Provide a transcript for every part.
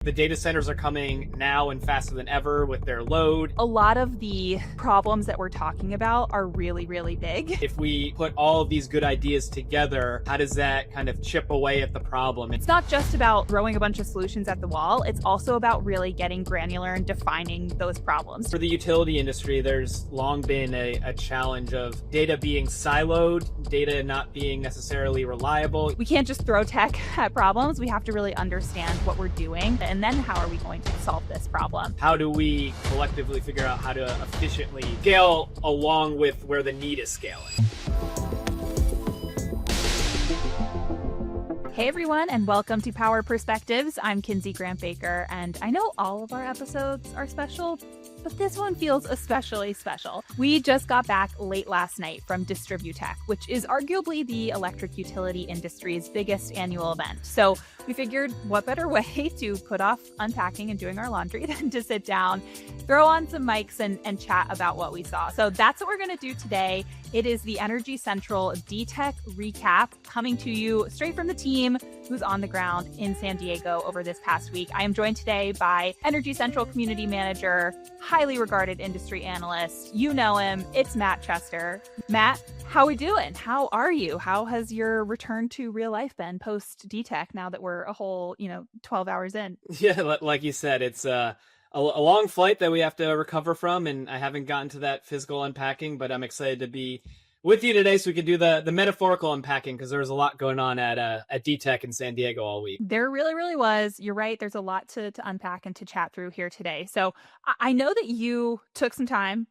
The data centers are coming now and faster than ever with their load. A lot of the problems that we're talking about are really, really big. If we put all of these good ideas together, how does that kind of chip away at the problem? It's not just about throwing a bunch of solutions at the wall. It's also about really getting granular and defining those problems. For the utility industry, there's long been a challenge of data being siloed, data not being necessarily reliable. We can't just throw tech at problems. We have to really understand what we're doing. And then how are we going to solve this problem? How do we collectively figure out how to efficiently scale along with where the need is scaling? Hey everyone, and welcome to Power Perspectives. I'm Kinsey Grant Baker, and I know all of our episodes are special, but this one feels especially special. We just got back late last night from Distributech, which is arguably the electric utility industry's biggest annual event. So we figured what better way to put off unpacking and doing our laundry than to sit down, throw on some mics and chat about what we saw. So that's what we're going to do today. It is the Energy Central DTech recap coming to you straight from the team who's on the ground in San Diego over this past week. I am joined today by Energy Central Community Manager, highly regarded industry analyst. You know him. It's Matt Chester. Matt, how we doing? How are you? How has your return to real life been post DTech now that we're a whole, 12 hours in? Yeah, like you said, it's a long flight that we have to recover from, and I haven't gotten to that physical unpacking, but I'm excited to be with you today so we can do the metaphorical unpacking, because there was a lot going on at DTech in San Diego all week. There really, really was. You're right. There's a lot to unpack and to chat through here today. So I know that you took some time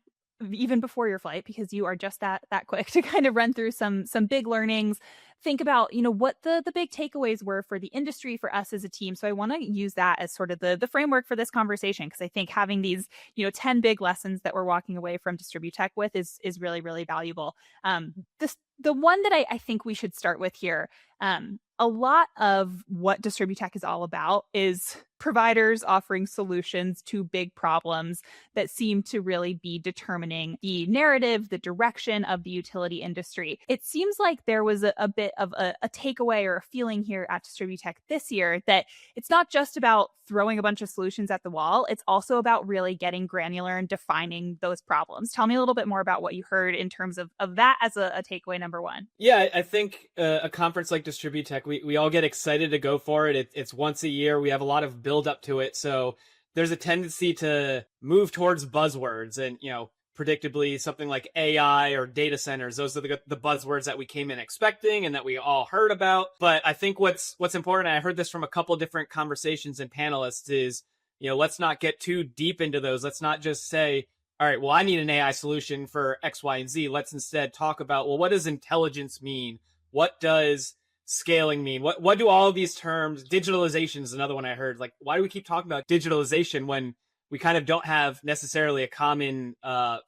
even before your flight, because you are just that quick to kind of run through some big learnings, think about, what the big takeaways were for the industry, for us as a team. So I want to use that as sort of the framework for this conversation, because I think having these, 10 big lessons that we're walking away from Distributech with is really, really valuable. The one that I think we should start with here, a lot of what Distributech is all about is providers offering solutions to big problems that seem to really be determining the narrative, the direction of the utility industry. It seems like there was a bit of a takeaway or a feeling here at Distributech this year that it's not just about throwing a bunch of solutions at the wall. It's also about really getting granular and defining those problems. Tell me a little bit more about what you heard in terms of that as a takeaway number one. Yeah, I think a conference like Distributech, we all get excited to go for it. It's once a year. We have a lot of build up to it. So there's a tendency to move towards buzzwords and, predictably something like AI or data centers. Those are the buzzwords that we came in expecting and that we all heard about. But I think what's important, and I heard this from a couple different conversations and panelists, is, let's not get too deep into those. Let's not just say, all right, well, I need an AI solution for X, Y, and Z. Let's instead talk about, well, what does intelligence mean? What does scaling mean? What do all of these terms? Digitalization is another one I heard. Like, why do we keep talking about digitalization when we kind of don't have necessarily a common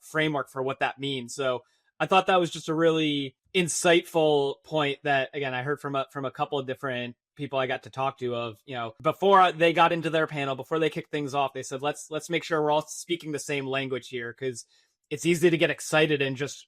framework for what that means? So I thought that was just a really insightful point that, again, I heard from a couple of different people I got to talk to of, before they got into their panel, before they kicked things off, they said, let's make sure we're all speaking the same language here, because it's easy to get excited and just,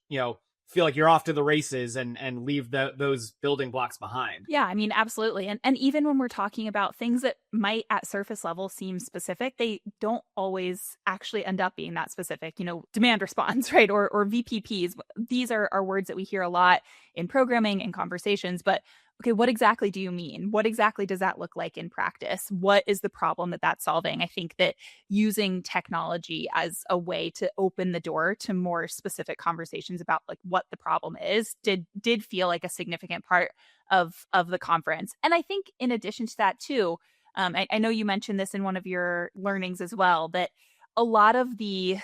feel like you're off to the races and leave those building blocks behind. Yeah, I mean, absolutely. And even when we're talking about things that might at surface level seem specific, they don't always actually end up being that specific. Demand response, right? Or VPPs. These are words that we hear a lot in programming and conversations, but okay, what exactly do you mean? What exactly does that look like in practice? What is the problem that that's solving? I think that using technology as a way to open the door to more specific conversations about like what the problem is did feel like a significant part of the conference. And I think in addition to that too, I know you mentioned this in one of your learnings as well, that a lot of the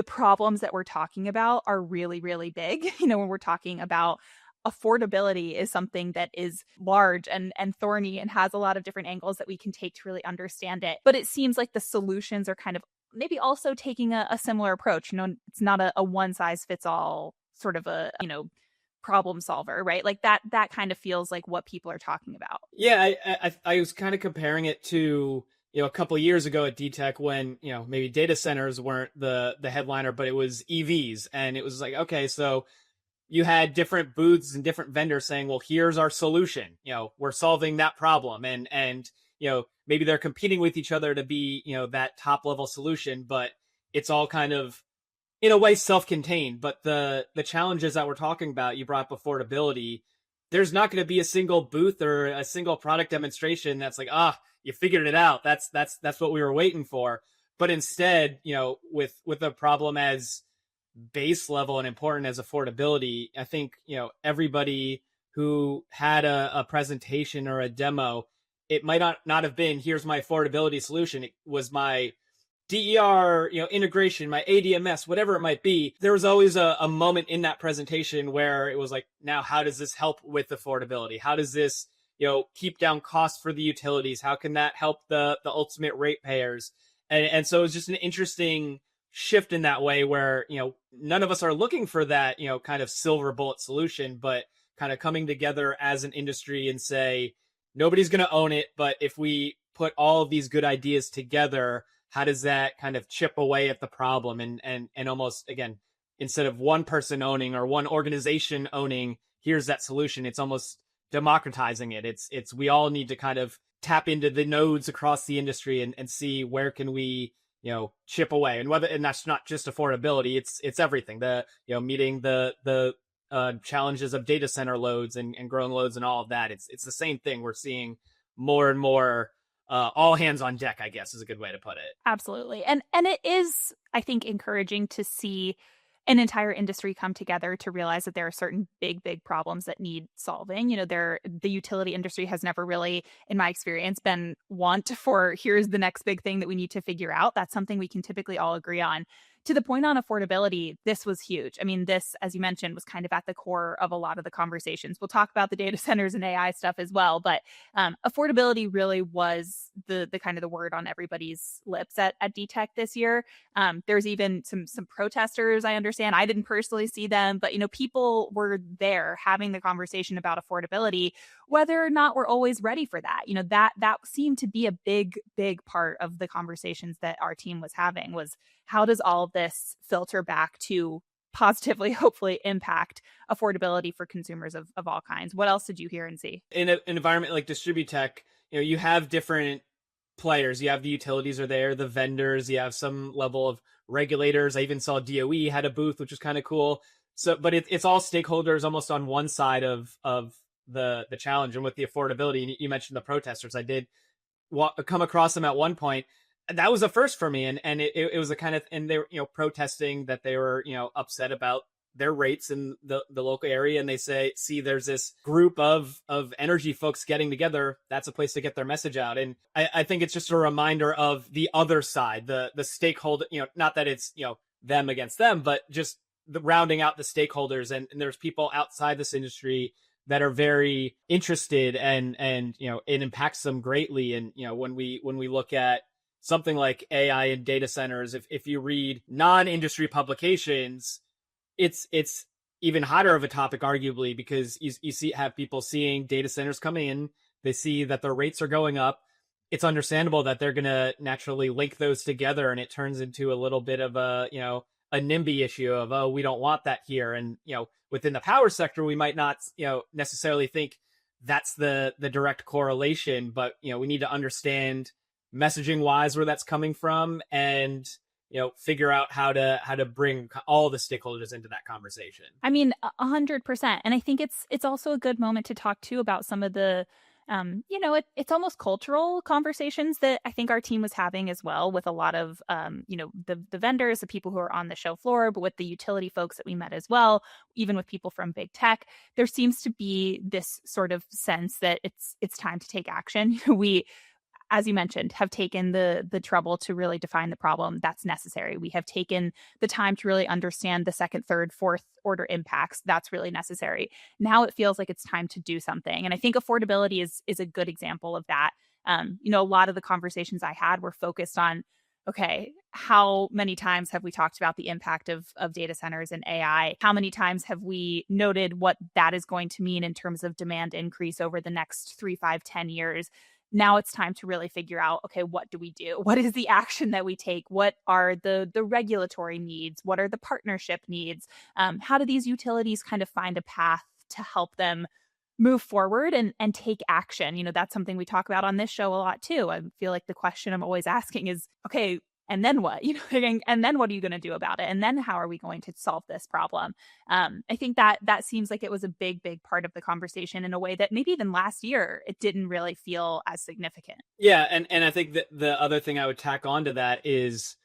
problems that we're talking about are really, really big. When we're talking about affordability is something that is large and thorny and has a lot of different angles that we can take to really understand it. But it seems like the solutions are kind of maybe also taking a similar approach. It's not a one size fits all sort of a, problem solver, right? Like that kind of feels like what people are talking about. Yeah, I was kind of comparing it to, a couple of years ago at DTech when, maybe data centers weren't the headliner, but it was EVs. And it was like, okay, so you had different booths and different vendors saying, well, here's our solution. We're solving that problem. And maybe they're competing with each other to be, that top level solution, but it's all kind of in a way self-contained. But the challenges that we're talking about, you brought up affordability. There's not going to be a single booth or a single product demonstration that's like, you figured it out. That's what we were waiting for. But instead, with a problem as base level and important as affordability, I think, everybody who had a presentation or a demo, it might not have been, here's my affordability solution. It was my DER, integration, my ADMS, whatever it might be. There was always a moment in that presentation where it was like, now, how does this help with affordability? How does this, keep down costs for the utilities? How can that help the ultimate ratepayers? And so it's just an interesting shift in that way where, none of us are looking for that, kind of silver bullet solution, but kind of coming together as an industry and say, nobody's going to own it, but if we put all of these good ideas together, how does that kind of chip away at the problem? And almost, again, instead of one person owning or one organization owning, here's that solution, it's almost democratizing it. It's we all need to kind of tap into the nodes across the industry and see where can we, chip away. And that's not just affordability, it's everything. Meeting the challenges of data center loads and growing loads and all of that. It's the same thing. We're seeing more and more all hands on deck, I guess is a good way to put it. Absolutely. And it is, I think, encouraging to see an entire industry come together to realize that there are certain big problems that need solving. The utility industry has never really, in my experience, been want for here's the next big thing that we need to figure out. That's something we can typically all agree on. To the point on affordability, this was huge. I mean, this, as you mentioned, was kind of at the core of a lot of the conversations. We'll talk about the data centers and AI stuff as well, but affordability really was the kind of the word on everybody's lips at DTech this year. There's even some protesters, I understand. I didn't personally see them, but people were there having the conversation about affordability, whether or not we're always ready for that. That seemed to be a big part of the conversations that our team was having, was how does all of this filter back to positively, hopefully, impact affordability for consumers of all kinds? What else did you hear and see? In an environment like Distributech, you have different players. You have the utilities are there, the vendors, you have some level of regulators. I even saw DOE had a booth, which was kind of cool. So, but it's all stakeholders almost on one side of the challenge. And with the affordability, you mentioned the protesters. I did come across them at one point. That was a first for me. And it was a kind of, and they were, protesting that they were, upset about their rates in the local area. And they see there's this group of energy folks getting together. That's a place to get their message out. And I think it's just a reminder of the other side, the stakeholder, not that it's, them against them, but just the rounding out the stakeholders. And there's people outside this industry that are very interested and it impacts them greatly. And, when we look at something like AI and data centers, if you read non-industry publications, it's even hotter of a topic, arguably, because you have people seeing data centers come in, they see that their rates are going up. It's understandable that they're going to naturally link those together, and it turns into a little bit of a NIMBY issue of, oh, we don't want that here. And, within the power sector, we might not, necessarily think that's the direct correlation, but, we need to understand messaging wise where that's coming from and figure out how to bring all the stakeholders into that conversation. I mean, 100%. And I think it's also a good moment to talk too about some of the it's almost cultural conversations that I think our team was having as well, with a lot of the vendors, the people who are on the show floor, but with the utility folks that we met as well, even with people from big tech. There seems to be this sort of sense that it's time to take action. We, as you mentioned, have taken the trouble to really define the problem. That's necessary. We have taken the time to really understand the second, third, fourth order impacts. That's really necessary. Now it feels like it's time to do something. And I think affordability is a good example of that. A lot of the conversations I had were focused on, okay, how many times have we talked about the impact of data centers and AI? How many times have we noted what that is going to mean in terms of demand increase over the next 3, 5, 10 years? Now it's time to really figure out, okay, what do we do? What is the action that we take? What are the regulatory needs? What are the partnership needs? How do these utilities kind of find a path to help them move forward and take action. That's something we talk about on this show a lot too. I feel like the question I'm always asking is, okay, and then what? And then what are you going to do about it? And then how are we going to solve this problem? I think that seems like it was a big, big part of the conversation in a way that maybe even last year it didn't really feel as significant. Yeah, and I think that the other thing I would tack onto that is,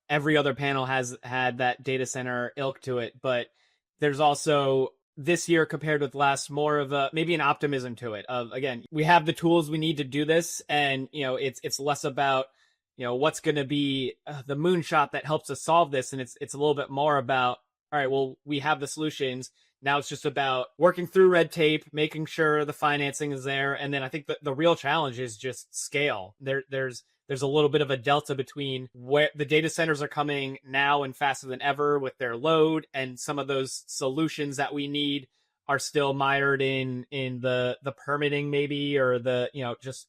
every other panel has had that data center ilk to it, but there's also this year compared with last more of a maybe an optimism to it of, again, we have the tools we need to do this, and it's less about what's going to be the moonshot that helps us solve this, and it's a little bit more about, all right, well, we have the solutions. Now it's just about working through red tape, making sure the financing is there. And then I think the real challenge is just scale. There's a little bit of a delta between where the data centers are coming now and faster than ever with their load, and some of those solutions that we need are still mired in the permitting maybe, or the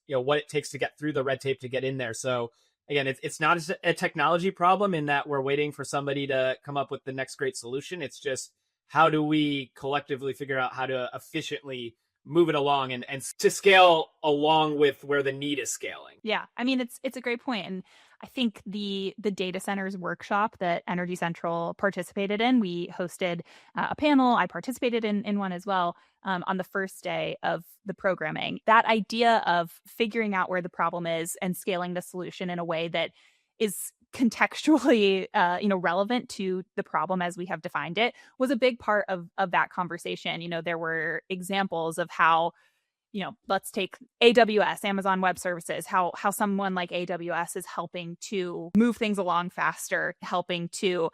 what it takes to get through the red tape to get in there. So again, it's not a technology problem in that we're waiting for somebody to come up with the next great solution. It's just, how do we collectively figure out how to efficiently move it along and to scale along with where the need is scaling? Yeah, I mean, it's a great point. And I think the data centers workshop that Energy Central participated in, we hosted a panel. I participated in one as well on the first day of the programming. That idea of figuring out where the problem is and scaling the solution in a way that is contextually relevant to the problem as we have defined it was a big part of that conversation. There were examples of how, let's take AWS, Amazon Web Services, how someone like AWS is helping to move things along faster, helping to,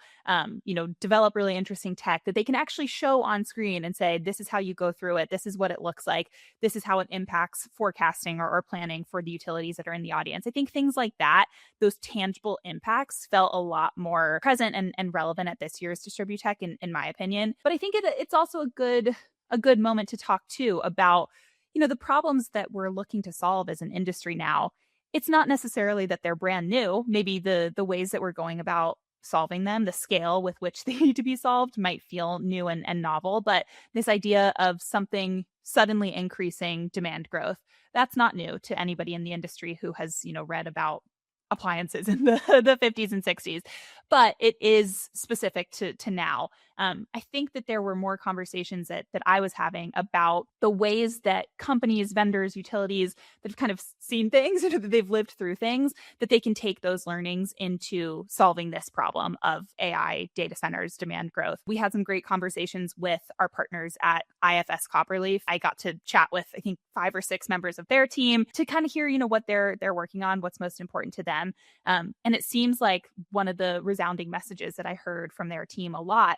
develop really interesting tech that they can actually show on screen and say, this is how you go through it. This is what it looks like. This is how it impacts forecasting or planning for the utilities that are in the audience. I think things like that, those tangible impacts, felt a lot more present and relevant at this year's Distributech, in my opinion. But I think it's also a good moment to talk too about the problems that we're looking to solve as an industry now. It's not necessarily that they're brand new. Maybe the ways that we're going about solving them, the scale with which they need to be solved, might feel new and novel. But this idea of something suddenly increasing demand growth, that's not new to anybody in the industry who has, read about appliances in the 50s and 60s, but it is specific to now. I think that there were more conversations that I was having about the ways that companies, vendors, utilities that have kind of seen things, that they've lived through things, that they can take those learnings into solving this problem of AI data centers demand growth. We had some great conversations with our partners at IFS Copperleaf. I got to chat with, I think, 5 or 6 members of their team to kind of hear, what they're working on, what's most important to them. And it seems like one of the resounding messages that I heard from their team a lot,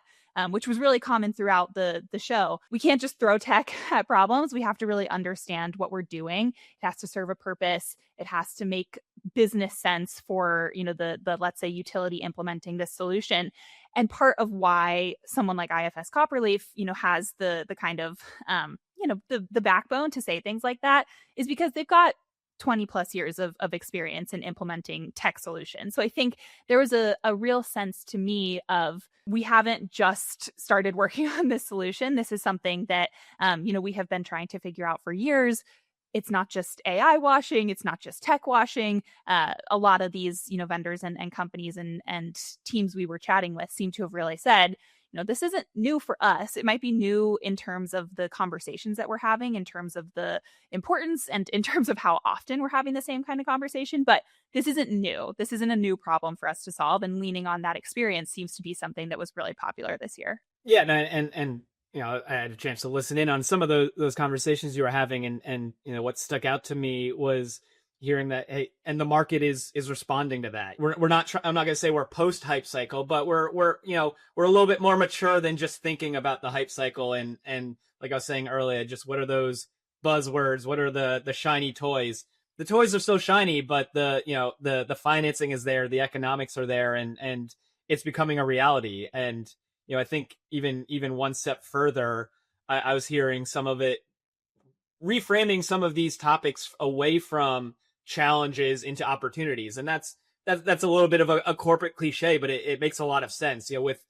which was really common throughout the show. We can't just throw tech at problems. We have to really understand what we're doing. It has to serve a purpose. It has to make business sense for, the let's say, utility implementing this solution. And part of why someone like IFS Copperleaf, has the kind of, the backbone to say things like that is because they've got 20 plus years of experience in implementing tech solutions. So I think there was a real sense to me of, we haven't just started working on this solution. This is something that, we have been trying to figure out for years. It's not just AI washing. It's not just tech washing. A lot of these, vendors and companies and teams we were chatting with seem to have really said, this isn't new for us. It might be new in terms of the conversations that we're having, in terms of the importance, and in terms of how often we're having the same kind of conversation. But this isn't new. This isn't a new problem for us to solve. And leaning on that experience seems to be something that was really popular this year. Yeah, and I had a chance to listen in on some of those conversations you were having, and what stuck out to me was hearing that, hey, and the market is responding to that. We're not I'm not going to say we're post hype cycle, but we're a little bit more mature than just thinking about the hype cycle, and like I was saying earlier, just what are those buzzwords? What are the shiny toys? The toys are so shiny, but the financing is there, the economics are there, and it's becoming a reality. And I think even one step further, I was hearing some of it reframing some of these topics away from challenges into opportunities. And that's a little bit of a corporate cliche, but it makes a lot of sense, with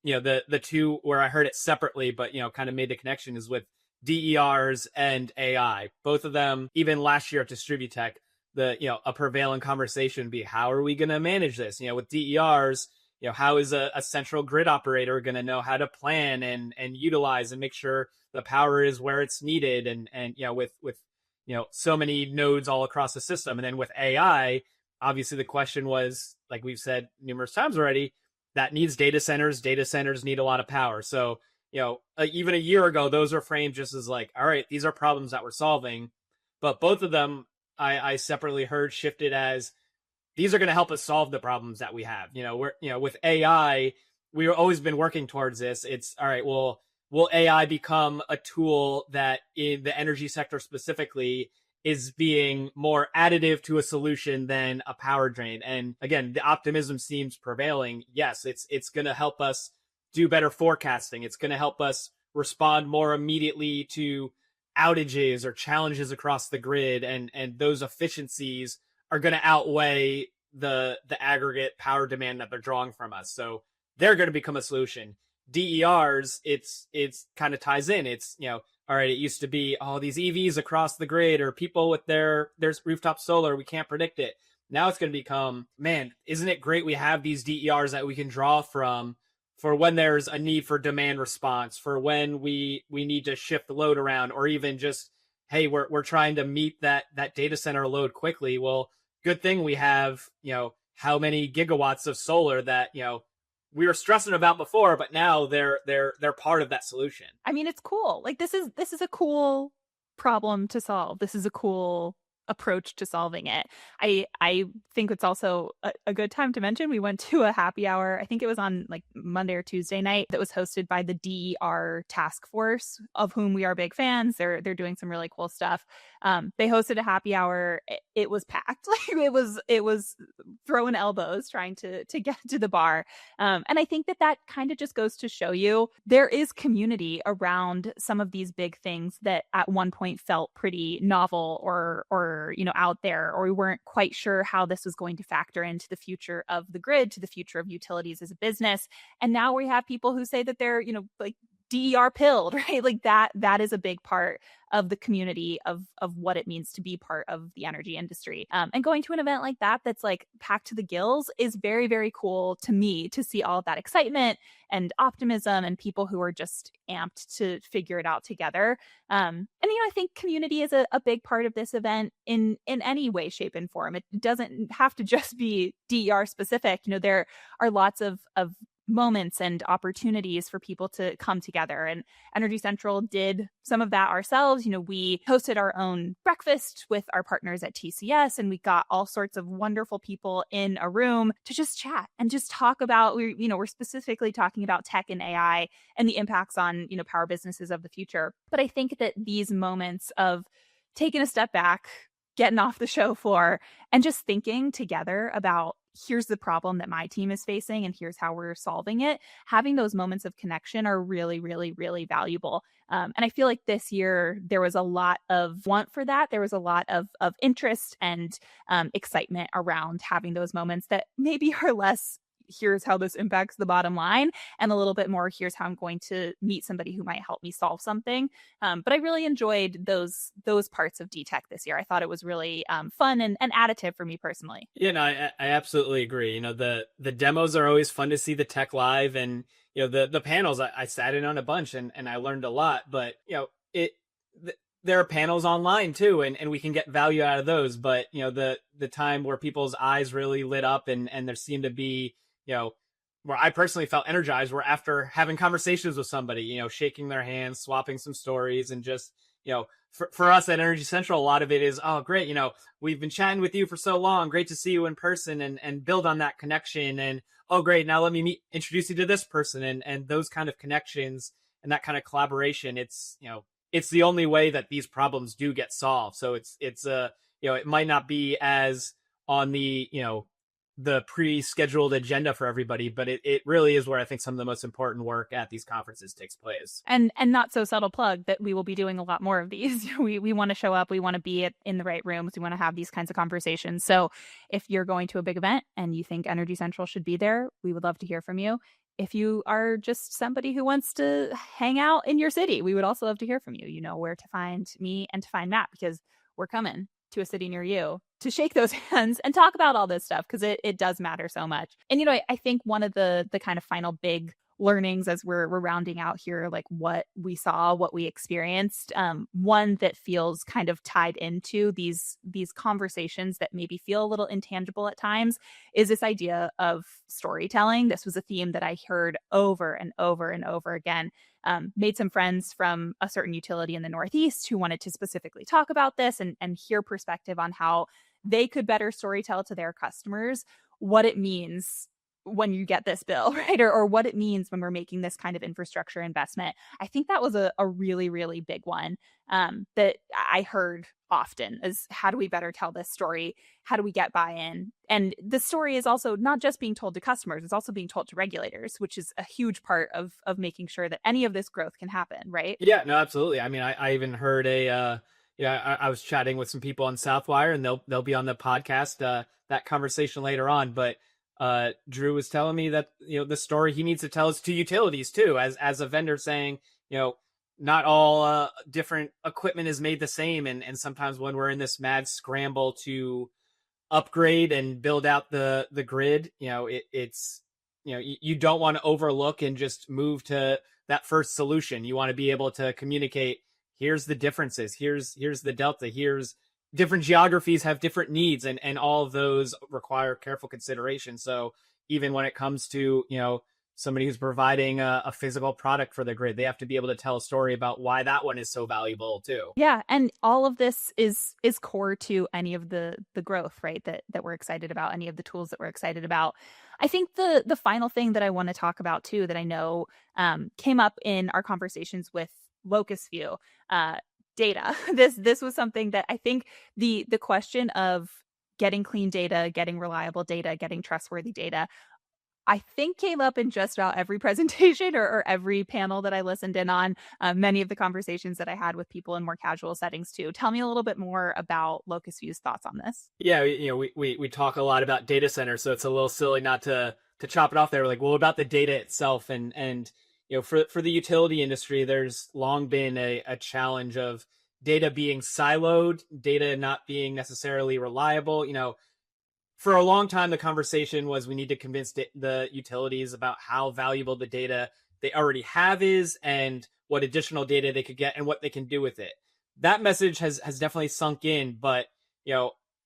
the two where I heard it separately, but kind of made the connection, is with DERs and AI. Both of them, even last year at Distributech, a prevailing conversation would be, how are we going to manage this? With DERs, how is a central grid operator going to know how to plan and utilize and make sure the power is where it's needed? And with so many nodes all across the system. And then with AI, obviously the question was, like we've said numerous times already, that needs data centers. Data centers need a lot of power. So, even a year ago, those were framed just as like, all right, these are problems that we're solving. But both of them, I separately heard shifted as, these are going to help us solve the problems that we have. With AI, we've always been working towards this. It's all right, well, will AI become a tool that in the energy sector specifically is being more additive to a solution than a power drain? And again, the optimism seems prevailing. Yes, it's going to help us do better forecasting. It's going to help us respond more immediately to outages or challenges across the grid, and those efficiencies are going to outweigh the aggregate power demand that they're drawing from us. So they're going to become a solution. DERs, it's kind of ties in. It's, all right, it used to be all these EVs across the grid or people with their rooftop solar, we can't predict it. Now it's going to become, man, isn't it great we have these DERs that we can draw from for when there's a need for demand response, for when we need to shift the load around, or even just, hey, we're trying to meet that data center load quickly. Well, good thing we have, how many gigawatts of solar that, we were stressing about before, but now they're part of that solution. I mean, it's cool. Like, this is a cool problem to solve. This is a cool approach to solving it. I think it's also a good time to mention, we went to a happy hour, I think it was on like Monday or Tuesday night, that was hosted by the DER task force, of whom we are big fans. They're doing some really cool stuff. They hosted a happy hour. It was packed. Like, it was throwing elbows trying to get to the bar. And I think that kind of just goes to show you there is community around some of these big things that at one point felt pretty novel or out there, or we weren't quite sure how this was going to factor into the future of the grid, to the future of utilities as a business. And now we have people who say that they're, like, DER pilled, right? Like that is a big part of the community of what it means to be part of the energy industry. And going to an event like that, that's like packed to the gills, is very, very cool to me, to see all of that excitement and optimism and people who are just amped to figure it out together. And I think community is a big part of this event in any way, shape, and form. It doesn't have to just be DER specific. There are lots of moments and opportunities for people to come together. And Energy Central did some of that ourselves. We hosted our own breakfast with our partners at TCS, and we got all sorts of wonderful people in a room to just chat and just talk about, we're specifically talking about tech and AI and the impacts on, power businesses of the future. But I think that these moments of taking a step back, getting off the show floor, and just thinking together about, here's the problem that my team is facing and here's how we're solving it, having those moments of connection are really, really, really valuable. And I feel like this year there was a lot of want for that. There was a lot of interest and excitement around having those moments that maybe are less, here's how this impacts the bottom line, and a little bit more, here's how I'm going to meet somebody who might help me solve something. But I really enjoyed those parts of DTech this year. I thought it was really fun and additive for me personally. I absolutely agree. The demos are always fun to see, the tech live, and the panels. I sat in on a bunch and I learned a lot. But there are panels online too, and we can get value out of those. But the time where people's eyes really lit up and there seemed to be, where I personally felt energized, were after having conversations with somebody, shaking their hands, swapping some stories, and just, for us at Energy Central, a lot of it is, oh, great, we've been chatting with you for so long. Great to see you in person and build on that connection. And, oh, great, now let me introduce you to this person, and those kind of connections and that kind of collaboration. It's the only way that these problems do get solved. So it's it might not be as on the pre-scheduled agenda for everybody, but it really is where I think some of the most important work at these conferences takes place. And not so subtle plug that we will be doing a lot more of these. We want to show up, we want to be in the right rooms, we want to have these kinds of conversations. So if you're going to a big event and you think Energy Central should be there, we would love to hear from you. if you are just somebody who wants to hang out in your city, we would also love to hear from you. You know where to find me and to find Matt, because we're coming to a city near you to shake those hands and talk about all this stuff, because it does matter so much. And, I think one of the kind of final big learnings as we're rounding out here, like what we saw, what we experienced, one that feels kind of tied into these conversations that maybe feel a little intangible at times, is this idea of storytelling. This was a theme that I heard over and over and over again. Made some friends from a certain utility in the Northeast who wanted to specifically talk about this and hear perspective on how they could better storytell to their customers what it means when you get this bill, right? Or what it means when we're making this kind of infrastructure investment. I think that was a really, really big one that I heard often, is how do we better tell this story? How do we get buy-in? And the story is also not just being told to customers, it's also being told to regulators, which is a huge part of making sure that any of this growth can happen, right? Yeah, no, absolutely. I mean, I even heard I was chatting with some people on Southwire, and they'll be on the podcast, that conversation later on. But Drew was telling me that, the story he needs to tell is to utilities too, as a vendor, saying, not all different equipment is made the same. And sometimes when we're in this mad scramble to upgrade and build out the grid, it's, you don't want to overlook and just move to that first solution. You want to be able to communicate, here's the differences, here's the delta, here's different geographies have different needs, and all of those require careful consideration. So even when it comes to, somebody who's providing a physical product for the grid, they have to be able to tell a story about why that one is so valuable too. Yeah, and all of this is core to any of the growth, right? That we're excited about, any of the tools that we're excited about. I think the final thing that I want to talk about too, that I know came up in our conversations with Locust View, data. This was something that I think the question of getting clean data, getting reliable data, getting trustworthy data, I think came up in just about every presentation or every panel that I listened in on, many of the conversations that I had with people in more casual settings too. Tell me a little bit more about Locust View's thoughts on this. Yeah, we talk a lot about data centers, so it's a little silly not to chop it off there. We're like, well, about the data itself, and for the utility industry, there's long been a challenge of data being siloed, data not being necessarily reliable. For a long time, the conversation was we need to convince the utilities about how valuable the data they already have is, and what additional data they could get and what they can do with it. That message has definitely sunk in, but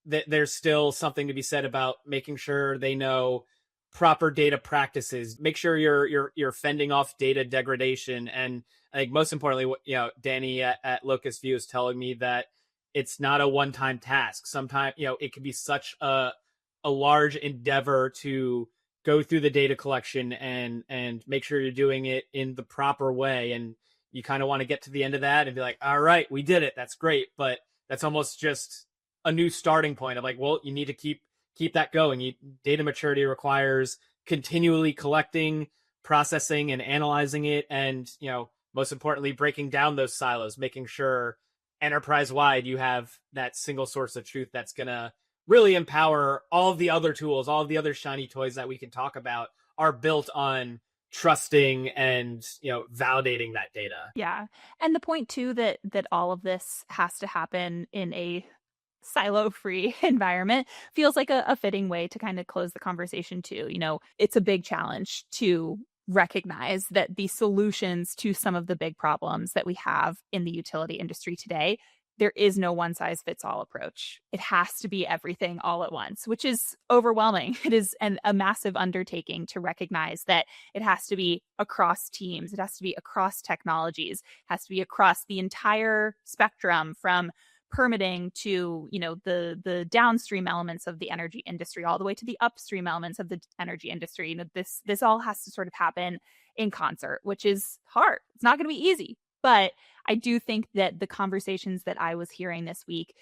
there's still something to be said about making sure they know proper data practices. Make sure you're fending off data degradation, and I think most importantly, Danny at Locust View is telling me that it's not a one-time task. Sometimes it can be such a large endeavor to go through the data collection and make sure you're doing it in the proper way. And you kind of want to get to the end of that and be like, all right, we did it. That's great. But that's almost just a new starting point of like, well, you need to keep that going. Data maturity requires continually collecting, processing, and analyzing it. And, most importantly, breaking down those silos, making sure enterprise-wide you have that single source of truth that's going to really empower all of the other tools, all of the other shiny toys that we can talk about are built on trusting and, validating that data. Yeah. And the point too, that all of this has to happen in a silo-free environment feels like a fitting way to kind of close the conversation too. It's a big challenge to recognize that the solutions to some of the big problems that we have in the utility industry today, there is no one size fits all approach. It has to be everything all at once, which is overwhelming. It is a massive undertaking to recognize that it has to be across teams. It has to be across technologies. It has to be across the entire spectrum, from permitting to, the downstream elements of the energy industry, all the way to the upstream elements of the energy industry. This all has to sort of happen in concert, which is hard. It's not going to be easy. But I do think that the conversations that I was hearing this week,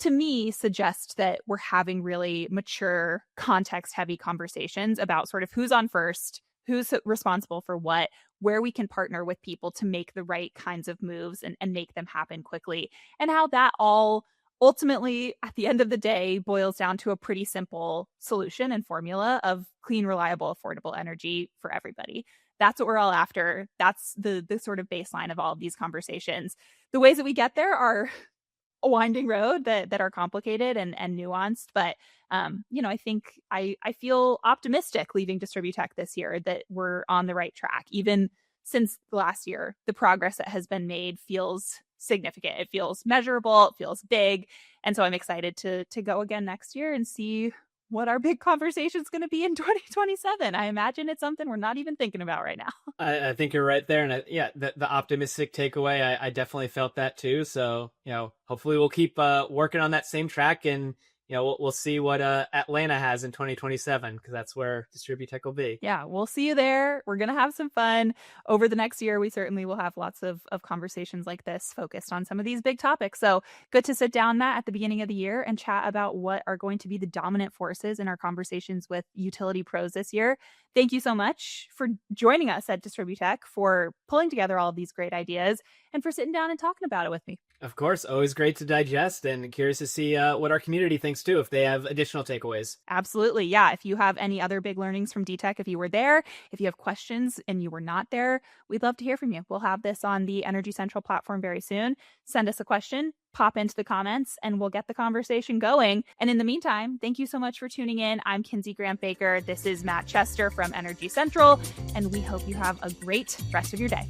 to me, suggest that we're having really mature, context-heavy conversations about sort of who's on first, who's responsible for what, where we can partner with people to make the right kinds of moves and make them happen quickly, and how that all ultimately, at the end of the day, boils down to a pretty simple solution and formula of clean, reliable, affordable energy for everybody. That's what we're all after. That's the sort of baseline of all of these conversations. The ways that we get there are a winding road that are complicated and nuanced. But, I think I feel optimistic leaving Distributech this year that we're on the right track. Even since last year, the progress that has been made feels significant. It feels measurable. It feels big. And so I'm excited to go again next year and see what our big conversation is going to be in 2027. I imagine it's something we're not even thinking about right now. I think you're right there. And the optimistic takeaway, I definitely felt that too. So, hopefully we'll keep working on that same track, and, we'll see what Atlanta has in 2027, because that's where Distributech will be. Yeah, we'll see you there. We're going to have some fun over the next year. We certainly will have lots of conversations like this focused on some of these big topics. So good to sit down, Matt, at the beginning of the year and chat about what are going to be the dominant forces in our conversations with utility pros this year. Thank you so much for joining us at Distributech, for pulling together all of these great ideas, and for sitting down and talking about it with me. Of course, always great to digest, and curious to see what our community thinks too, if they have additional takeaways. Absolutely. Yeah. If you have any other big learnings from DTech, if you were there, if you have questions and you were not there, we'd love to hear from you. We'll have this on the Energy Central platform very soon. Send us a question, pop into the comments, and we'll get the conversation going. And in the meantime, thank you so much for tuning in. I'm Kinsey Grant Baker. This is Matt Chester from Energy Central, and we hope you have a great rest of your day.